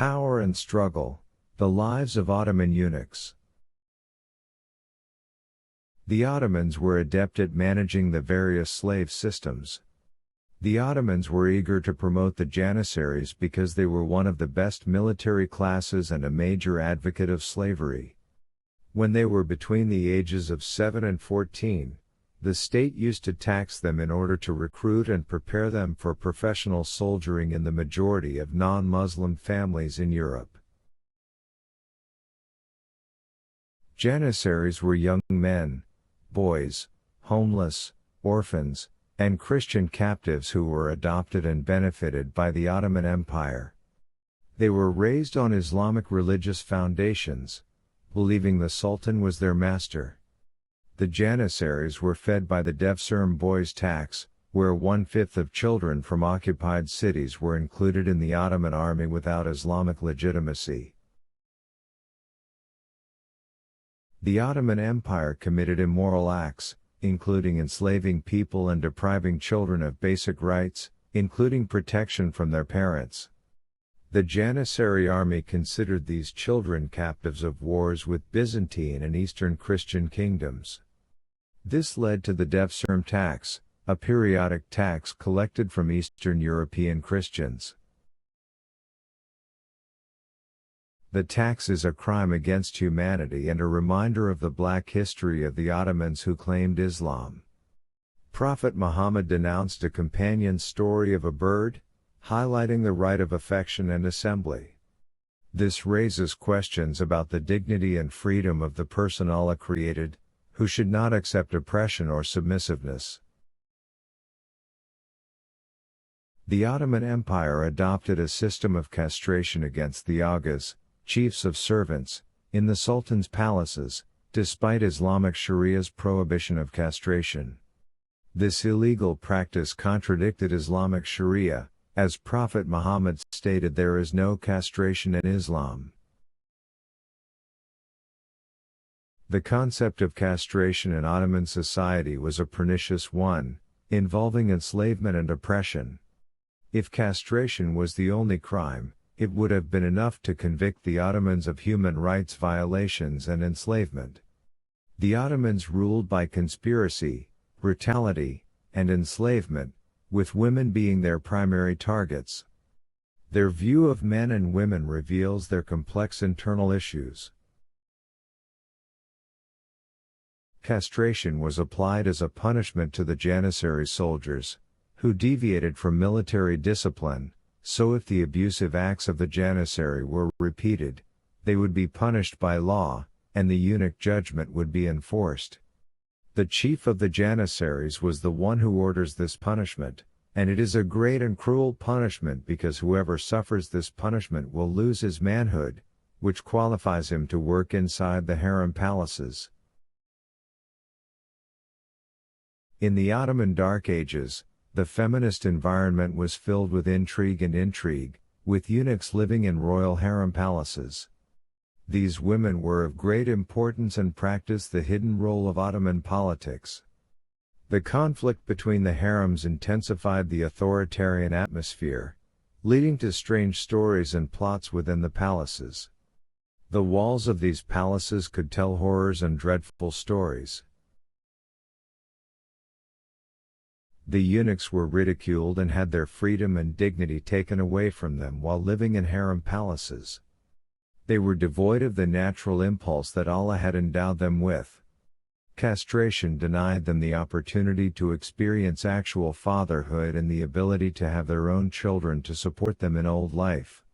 Power and struggle. The lives of Ottoman eunuchs. The Ottomans were adept at managing the various slave systems. The Ottomans were eager to promote the Janissaries because they were one of the best military classes and a major advocate of slavery. When they were between the ages of 7 and 14, the state used to tax them in order to recruit and prepare them for professional soldiering in the majority of non-Muslim families in Europe. Janissaries were young men, boys, homeless, orphans, and Christian captives who were adopted and benefited by the Ottoman Empire. They were raised on Islamic religious foundations, believing the Sultan was their master. The Janissaries were fed by the decorum boys' tax, where 1/5 of children from occupied cities were included in the Ottoman army without Islamic legitimacy. The Ottoman Empire committed immoral acts, including enslaving people and depriving children of basic rights, including protection from their parents. The Janissary army considered these children captives of wars with Byzantine and Eastern Christian kingdoms. This led to the decorum tax, a periodic tax collected from Eastern European Christians. The tax is a crime against humanity and a reminder of the black history of the Ottomans who claimed Islam. Prophet Muhammad denounced a companion story of a bird, highlighting the right of affection and assembly. This raises questions about the dignity and freedom of the person Allah created, who should not accept oppression or submissiveness. The Ottoman Empire adopted a system of castration against the Aghas, chiefs of servants, in the Sultan's palaces, despite Islamic Sharia's prohibition of castration. This illegal practice contradicted Islamic Sharia, as Prophet Muhammad stated there is no castration in Islam. The concept of castration in Ottoman society was a pernicious one, involving enslavement and oppression. If castration was the only crime, it would have been enough to convict the Ottomans of human rights violations and enslavement. The Ottomans ruled by conspiracy, brutality, and enslavement, with women being their primary targets. Their view of men and women reveals their complex internal issues. Castration was applied as a punishment to the Janissary soldiers, who deviated from military discipline. So if the abusive acts of the Janissary were repeated, they would be punished by law, and the eunuch judgment would be enforced. The chief of the Janissaries was the one who orders this punishment, and it is a great and cruel punishment because whoever suffers this punishment will lose his manhood, which qualifies him to work inside the harem palaces. In the Ottoman Dark Ages, the feminist environment was filled with intrigue, with eunuchs living in royal harem palaces. These women were of great importance and practiced the hidden role of Ottoman politics. The conflict between the harems intensified the authoritarian atmosphere, leading to strange stories and plots within the palaces. The walls of these palaces could tell horrors and dreadful stories. The eunuchs were ridiculed and had their freedom and dignity taken away from them while living in harem palaces. They were devoid of the natural impulse that Allah had endowed them with. Castration denied them the opportunity to experience actual fatherhood and the ability to have their own children to support them in old life.